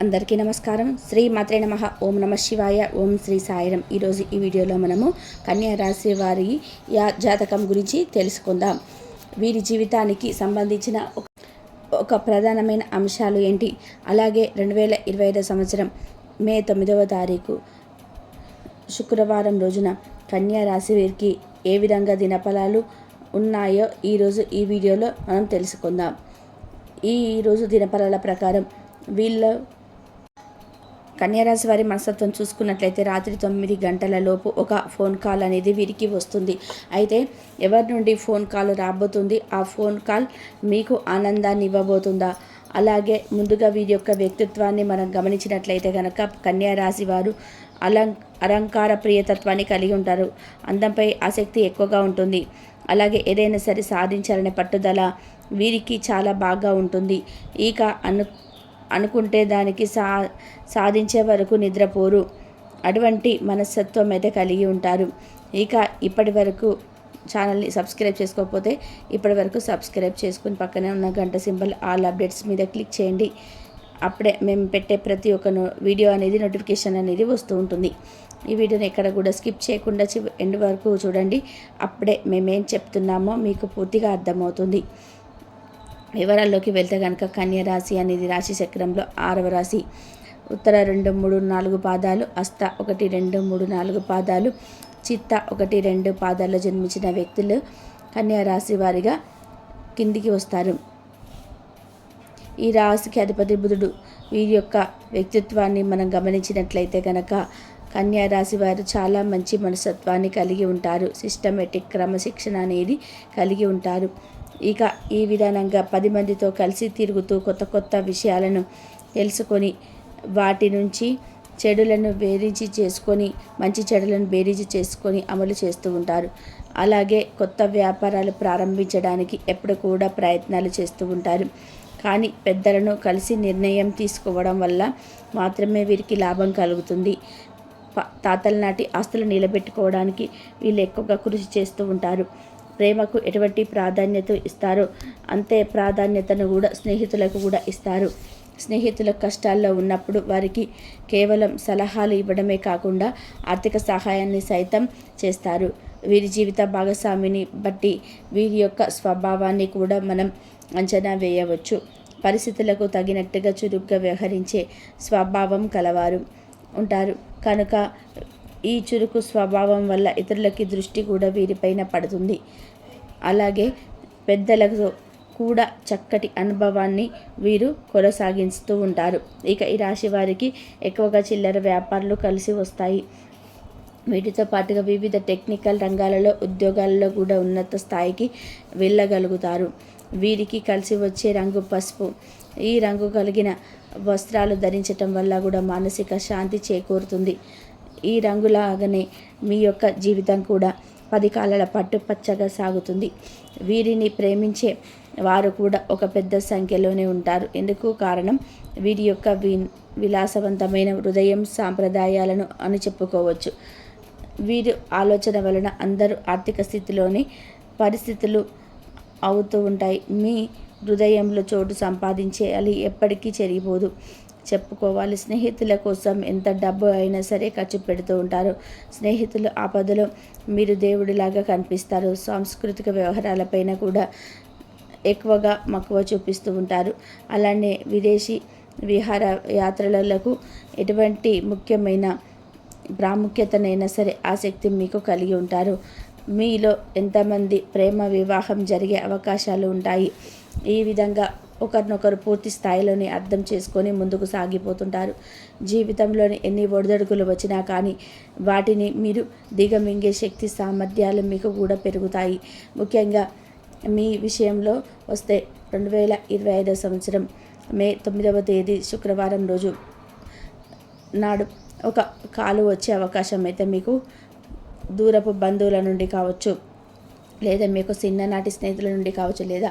అందరికీ నమస్కారం. శ్రీ మాత్రే నమః. ఓం నమ శివాయ. ఓం శ్రీ సాయిరం. ఈరోజు ఈ వీడియోలో మనము కన్యా రాశి వారి జాతకం గురించి తెలుసుకుందాం. వీరి జీవితానికి సంబంధించిన ఒక ప్రధానమైన అంశాలు ఏంటి, అలాగే 2025 సంవత్సరం మే 9వ తారీఖు శుక్రవారం రోజున కన్యా రాశి వారికి ఏ విధంగా దినఫలాలు ఉన్నాయో ఈరోజు ఈ వీడియోలో మనం తెలుసుకుందాం. ఈరోజు దినఫలాల ప్రకారం వీళ్ళ కన్యారాశి వారి మనస్తత్వం చూసుకున్నట్లయితే రాత్రి 9 గంటల లోపు ఒక ఫోన్ కాల్ అనేది వీరికి వస్తుంది. అయితే ఎవరి నుండి ఫోన్ కాల్ రాబోతుంది, ఆ ఫోన్ కాల్ మీకు ఆనందాన్ని ఇవ్వబోతుందా? అలాగే ముందుగా వీరి యొక్క వ్యక్తిత్వాన్ని మనం గమనించినట్లయితే కనుక కన్యారాశి వారు అలంకార ప్రియతత్వాన్ని కలిగి ఉంటారు. అందంపై ఆసక్తి ఎక్కువగా ఉంటుంది. అలాగే ఏదైనా సరే సాధించాలనే పట్టుదల వీరికి చాలా బాగా ఉంటుంది. ఇక అనుకుంటే దానికి సాధించే వరకు నిద్రపోరు. అటువంటి మనస్తత్వం అయితే కలిగి ఉంటారు. ఇక ఇప్పటి వరకు ఛానల్ని సబ్స్క్రైబ్ చేసుకోకపోతే ఇప్పటి వరకు సబ్స్క్రైబ్ చేసుకుని పక్కనే ఉన్న గంట సింబల్ ఆల్ అప్డేట్స్ మీద క్లిక్ చేయండి. అప్పుడే మేము పెట్టే ప్రతి ఒక్క వీడియో అనేది నోటిఫికేషన్ అనేది వస్తూ ఉంటుంది. ఈ వీడియోని ఎక్కడ కూడా స్కిప్ చేయకుండా ఎండ్ వరకు చూడండి. అప్పుడే మేమేం చెప్తున్నామో మీకు పూర్తిగా అర్థమవుతుంది. వివరాల్లోకి వెళ్తే కనుక కన్యా రాశి అనేది రాశి చక్రంలో 6వ రాశి. ఉత్తర 2, 3, 4 పాదాలు, హస్త 1, 2, 3, 4 పాదాలు, చిత్త 1, 2 పాదాల్లో జన్మించిన వ్యక్తులు కన్యా రాశి వారిగా కిందికి వస్తారు. ఈ రాశికి అధిపతి బుధుడు. వీరి యొక్క వ్యక్తిత్వాన్ని మనం గమనించినట్లయితే కనుక కన్యా రాశి వారు చాలా మంచి మనస్తత్వాన్ని కలిగి ఉంటారు. సిస్టమేటిక్ క్రమశిక్షణ అనేది కలిగి ఉంటారు. ఇక ఈ విధానంగా 10 మందితో కలిసి తిరుగుతూ కొత్త కొత్త విషయాలను తెలుసుకొని వాటి నుంచి చెడులను బేరీజు చేసుకొని మంచి చెడులను బేరీజు చేసుకొని అమలు చేస్తూ ఉంటారు. అలాగే కొత్త వ్యాపారాలు ప్రారంభించడానికి ఎప్పుడు కూడా ప్రయత్నాలు చేస్తూ ఉంటారు. కానీ పెద్దలను కలిసి నిర్ణయం తీసుకోవడం వల్ల మాత్రమే వీరికి లాభం కలుగుతుంది. తాతల నాటి ఆస్తులు నిలబెట్టుకోవడానికి వీళ్ళు ఎక్కువగా కృషి చేస్తూ ఉంటారు. ప్రేమకు ఎటువంటి ప్రాధాన్యత ఇస్తారో అంతే ప్రాధాన్యతను కూడా స్నేహితులకు కూడా ఇస్తారు. స్నేహితుల కష్టాల్లో ఉన్నప్పుడు వారికి కేవలం సలహాలు ఇవ్వడమే కాకుండా ఆర్థిక సహాయాన్ని సైతం చేస్తారు. వీరి జీవిత భాగస్వామిని బట్టి వీరి యొక్క స్వభావాన్ని కూడా మనం అంచనా వేయవచ్చు. పరిస్థితులకు తగినట్టుగా చురుగ్గా వ్యవహరించే స్వభావం కలవారు ఉంటారు కనుక ఈ చురుకు స్వభావం వల్ల ఇతరులకి దృష్టి కూడా వీరిపైన పడుతుంది. అలాగే పెద్దలకు కూడా చక్కటి అనుభవాన్ని వీరు కొనసాగిస్తూ ఉంటారు. ఇక ఈ రాశి వారికి ఎక్కువగా చిల్లర వ్యాపారాలు కలిసి వస్తాయి. వీటితో పాటుగా వివిధ టెక్నికల్ రంగాలలో ఉద్యోగాలలో కూడా ఉన్నత స్థాయికి వెళ్ళగలుగుతారు. వీరికి కలిసి వచ్చే రంగు పసుపు. ఈ రంగు కలిగిన వస్త్రాలు ధరించటం వల్ల కూడా మానసిక శాంతి చేకూరుతుంది. ఈ రంగులాగానే మీ యొక్క జీవితం కూడా 10 కాలాల పాటు పచ్చగా సాగుతుంది. వీరిని ప్రేమించే వారు కూడా ఒక పెద్ద సంఖ్యలోనే ఉంటారు. ఎందుకు కారణం వీరి యొక్క విలాసవంతమైన హృదయం, సాంప్రదాయాలను అని చెప్పుకోవచ్చు. వీరి ఆలోచన వలన అందరూ ఆర్థిక స్థితిలోని పరిస్థితులు అవుతూ ఉంటాయి. మీ హృదయంలో చోటు సంపాదించేయాలి, ఎప్పటికీ చెరిగిపోదు చెప్పుకోవాలి. స్నేహితుల కోసం ఎంత డబ్బు అయినా సరే ఖర్చు పెడుతూ ఉంటారు. స్నేహితులు ఆపదలో మీరు దేవుడిలాగా కనిపిస్తారు. సాంస్కృతిక వ్యవహారాలపైన కూడా ఎక్కువగా మక్కువ చూపిస్తూ ఉంటారు. అలానే విదేశీ విహార యాత్రలకు ఎటువంటి ముఖ్యమైన ప్రాముఖ్యతనైనా సరే ఆసక్తి మీకు కలిగి ఉంటారు. మీలో ఎంతమంది ప్రేమ వివాహం జరిగే అవకాశాలు ఉంటాయి. ఈ విధంగా ఒకరినొకరు పూర్తి స్థాయిలోనే అర్థం చేసుకొని ముందుకు సాగిపోతుంటారు. జీవితంలోని ఎన్ని ఒడిదొడుకులు వచ్చినా కానీ వాటిని మీరు దిగమింగే శక్తి సామర్థ్యాలు మీకు కూడా పెరుగుతాయి. ముఖ్యంగా మీ విషయంలో వస్తే 2025 సంవత్సరం మే 9వ తేదీ శుక్రవారం రోజు నాడు ఒక కాలు వచ్చే అవకాశం అయితే మీకు దూరపు బంధువుల నుండి కావచ్చు, లేదా మీకు చిన్ననాటి స్నేహితుల నుండి కావచ్చు, లేదా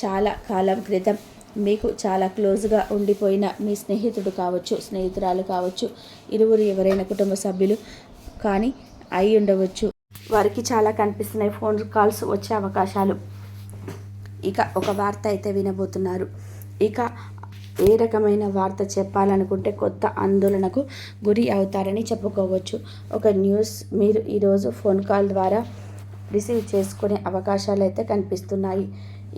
చాలా కాలం క్రితం మీకు చాలా క్లోజ్గా ఉండిపోయిన మీ స్నేహితుడు కావచ్చు, స్నేహితురాలు కావచ్చు, ఇరువురు ఎవరైనా కుటుంబ సభ్యులు కానీ అయి ఉండవచ్చు. వారికి చాలా కనిపిస్తున్నాయి ఫోన్ కాల్స్ వచ్చే అవకాశాలు. ఇక ఒక వార్త అయితే వినబోతున్నారు. ఇక ఏ రకమైన వార్త చెప్పాలనుకుంటే కొత్త ఆందోళనకు గురి అవుతారని చెప్పుకోవచ్చు. ఒక న్యూస్ మీరు ఈరోజు ఫోన్ కాల్ ద్వారా రిసీవ్ చేసుకునే అవకాశాలు అయితే కనిపిస్తున్నాయి.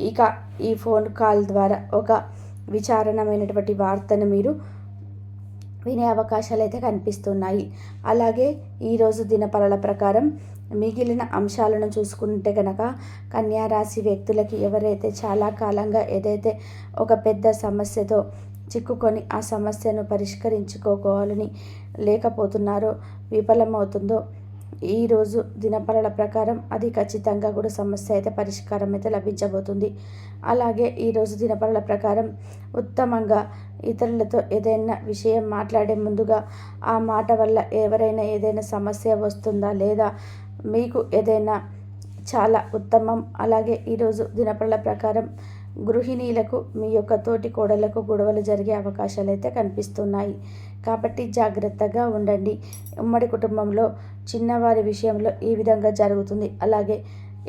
ఇక ఈ ఫోన్ కాల్ ద్వారా ఒక విచారణమైనటువంటి వార్తను మీరు వినే అవకాశాలు అయితే కనిపిస్తున్నాయి. అలాగే ఈరోజు దినఫలాల ప్రకారం మిగిలిన అంశాలను చూసుకుంటే కనుక కన్యా రాశి వ్యక్తులకి ఎవరైతే చాలా కాలంగా ఏదైతే ఒక పెద్ద సమస్యతో చిక్కుకొని ఆ సమస్యను పరిష్కరించుకోవాలని లేకపోతున్నారో, విఫలమవుతుందో, ఈరోజు దినఫలాల ప్రకారం అది ఖచ్చితంగా కూడా సమస్య అయితే పరిష్కారం అయితే లభించబోతుంది. అలాగే ఈరోజు దినఫలాల ప్రకారం ఉత్తమంగా ఇతరులతో ఏదైనా విషయం మాట్లాడే ముందుగా ఆ మాట వల్ల ఎవరైనా ఏదైనా సమస్య వస్తుందా లేదా మీకు ఏదైనా చాలా ఉత్తమం. అలాగే ఈరోజు దినఫలాల ప్రకారం గృహిణీలకు మీ యొక్క తోటి కోడళ్లకు గొడవలు జరిగే అవకాశాలు అయితే కనిపిస్తున్నాయి. కాబట్టి జాగ్రత్తగా ఉండండి. ఉమ్మడి కుటుంబంలో చిన్నవారి విషయంలో ఈ విధంగా జరుగుతుంది. అలాగే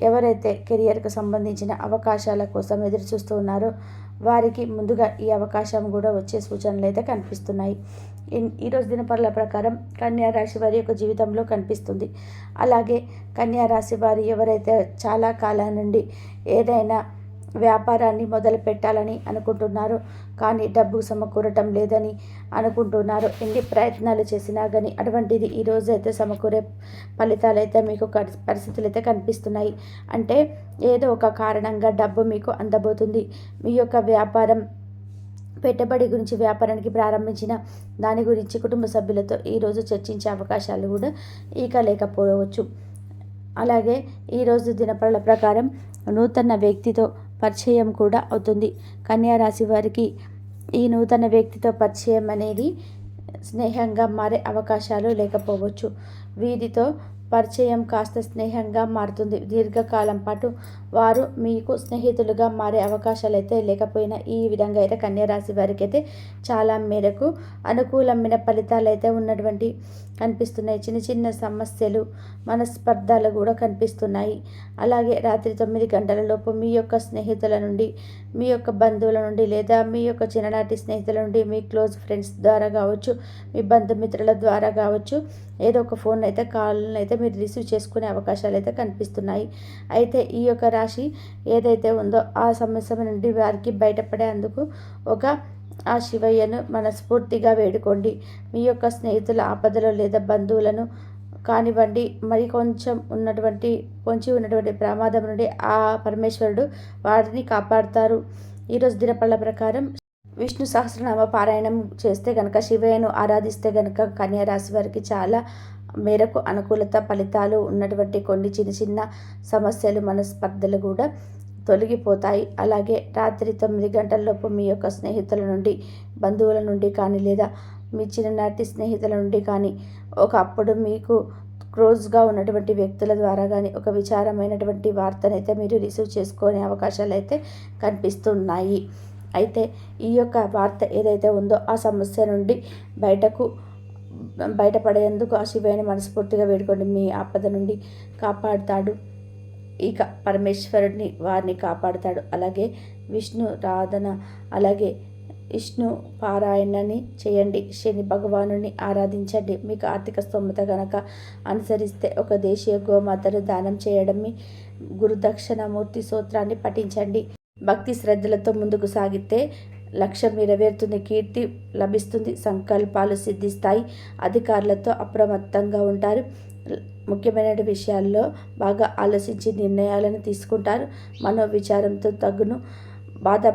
ఎవరైతే కెరియర్కు సంబంధించిన అవకాశాల కోసం ఎదురు చూస్తూ ఉన్నారో వారికి ముందుగా ఈ అవకాశం కూడా వచ్చే సూచనలు అయితే కనిపిస్తున్నాయి. ఈరోజు దినఫలాల ప్రకారం కన్యా రాశి వారి యొక్క జీవితంలో కనిపిస్తుంది. అలాగే కన్యా రాశి వారు ఎవరైతే చాలా కాలం నుండి ఏదైనా వ్యాపారాన్ని మొదలు పెట్టాలని అనుకుంటున్నారో కానీ డబ్బు సమకూరటం లేదని అనుకుంటున్నారు, ఎన్ని ప్రయత్నాలు చేసినా కానీ అటువంటిది ఈరోజు అయితే సమకూరే ఫలితాలు అయితే మీకు పరిస్థితులు అయితే కనిపిస్తున్నాయి. అంటే ఏదో ఒక కారణంగా డబ్బు మీకు అందబోతుంది. మీ యొక్క వ్యాపారం పెట్టుబడి గురించి, వ్యాపారానికి ప్రారంభించిన దాని గురించి కుటుంబ సభ్యులతో ఈరోజు చర్చించే అవకాశాలు కూడా ఇక లేకపోవచ్చు. అలాగే ఈరోజు దినఫలాల ప్రకారం నూతన వ్యక్తితో పరిచయం కూడా అవుతుంది. కన్యా రాశి వారికి ఈ నూతన వ్యక్తితో పరిచయం అనేది స్నేహంగా మారే అవకాశాలు లేకపోవచ్చు. వీరితో పరిచయం కాస్త స్నేహంగా మారుతుంది. దీర్ఘకాలం పాటు వారు మీకు స్నేహితులుగా మారే అవకాశాలు అయితే లేకపోయినా ఈ విధంగా అయితే కన్యా రాశి వారికి అయితే చాలా మేరకు అనుకూలమైన ఫలితాలు అయితే ఉన్నటువంటి కనిపిస్తున్నాయి. చిన్న చిన్న సమస్యలు, మనస్పర్ధలు కూడా కనిపిస్తున్నాయి. అలాగే రాత్రి 9 గంటల లోపు మీ యొక్క స్నేహితుల నుండి, మీ యొక్క బంధువుల నుండి లేదా మీ యొక్క చిన్ననాటి స్నేహితుల నుండి, మీ క్లోజ్ ఫ్రెండ్స్ ద్వారా కావచ్చు, మీ బంధుమిత్రుల ద్వారా కావచ్చు, ఏదో ఒక ఫోన్ అయితే కాల్ని అయితే మీరు రిసీవ్ చేసుకునే అవకాశాలు అయితే కనిపిస్తున్నాయి. అయితే ఈ యొక్క రాశి ఏదైతే ఉందో ఆ సమస్య నుండి వారికి బయటపడేందుకు ఒక ఆ శివయ్యను మనస్ఫూర్తిగా వేడుకోండి. మీ యొక్క స్నేహితుల ఆపదలో లేదా బంధువులను కానివ్వండి, మరి కొంచెం పొంచి ఉన్నటువంటి ప్రమాదం నుండి ఆ పరమేశ్వరుడు వారిని కాపాడుతారు. ఈరోజు దినఫలాల ప్రకారం విష్ణు సహస్రనామ పారాయణం చేస్తే కనుక, శివయ్యను ఆరాధిస్తే కనుక కన్యా రాశి వారికి చాలా మేరకు అనుకూలత ఫలితాలు ఉన్నటువంటి కొన్ని చిన్న చిన్న సమస్యలు, మనస్పర్ధలు కూడా తొలగిపోతాయి. అలాగే రాత్రి 9 గంటలలోపు మీ యొక్క స్నేహితుల నుండి, బంధువుల నుండి కానీ లేదా మీ చిన్ననాటి స్నేహితుల నుండి కానీ, ఒకప్పుడు మీకు క్లోజ్గా ఉన్నటువంటి వ్యక్తుల ద్వారా కానీ ఒక విచారమైనటువంటి వార్తనైతే మీరు రిసీవ్ చేసుకునే అవకాశాలు అయితే కనిపిస్తున్నాయి. అయితే ఈ యొక్క వార్త ఏదైతే ఉందో ఆ సమస్య నుండి బయటపడేందుకు ఆ శివయ్యని మనస్ఫూర్తిగా వేడుకోండి. మీ ఆపద నుండి కాపాడుతాడు. ఇక పరమేశ్వరుడిని వారిని కాపాడుతాడు. అలాగే విష్ణు రాధన, అలాగే విష్ణు పారాయణని చేయండి. శని భగవానుని ఆరాధించండి. మీకు ఆర్థిక స్తోమత గనక అనుసరిస్తే ఒక దేశీయ గోమాతను దానం చేయడం, మీ గురుదక్షిణామూర్తి స్తోత్రాన్ని పఠించండి. భక్తి శ్రద్ధలతో ముందుకు సాగితే లక్ష్యం నెరవేరుతుంది, కీర్తి లభిస్తుంది, సంకల్పాలు సిద్ధిస్తాయి. అధికారులతో అప్రమత్తంగా ఉంటారు. ముఖ్యమైన విషయాల్లో బాగా ఆలోచించి నిర్ణయాలను తీసుకుంటారు. మనోవిచారంతో తగును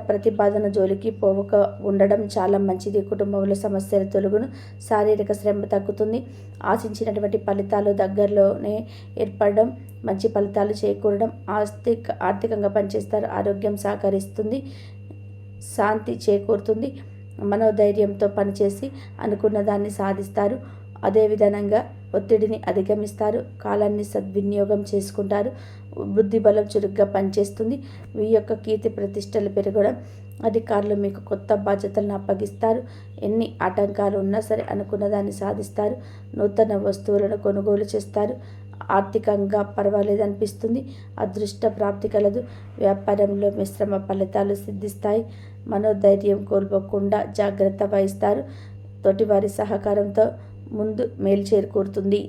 ప్రతిపాదన జోలికి పోవక ఉండడం చాలా మంచిది. కుటుంబంలో సమస్యలు తొలగును, శారీరక శ్రమ తగ్గుతుంది. ఆశించినటువంటి ఫలితాలు దగ్గరలోనే ఏర్పడడం, మంచి ఫలితాలు చేకూరడం, ఆర్థికంగా పనిచేస్తారు. ఆరోగ్యం సహకరిస్తుంది, శాంతి చేకూరుతుంది. మనోధైర్యంతో పనిచేసి అనుకున్న దాన్ని సాధిస్తారు. అదేవిధంగా ఒత్తిడిని అధిగమిస్తారు. కాలాన్ని సద్వినియోగం చేసుకుంటారు. బుద్ధి బలం చురుగ్గా పనిచేస్తుంది. మీ యొక్క కీర్తి ప్రతిష్టలు పెరగడం, అధికారులు మీకు కొత్త బాధ్యతలను అప్పగిస్తారు. ఎన్ని ఆటంకాలు ఉన్నా సరే అనుకున్న దాన్ని సాధిస్తారు. నూతన వస్తువులను కొనుగోలు చేస్తారు. ఆర్థికంగా పర్వాలేదనిపిస్తుంది. అదృష్ట ప్రాప్తి కలదు. వ్యాపారంలో మిశ్రమ ఫలితాలు సిద్ధిస్తాయి. మనోధైర్యం కోల్పోకుండా జాగ్రత్త వహిస్తారు. తోటివారి సహకారంతో ముందు మేలు చేకూరుతుంది.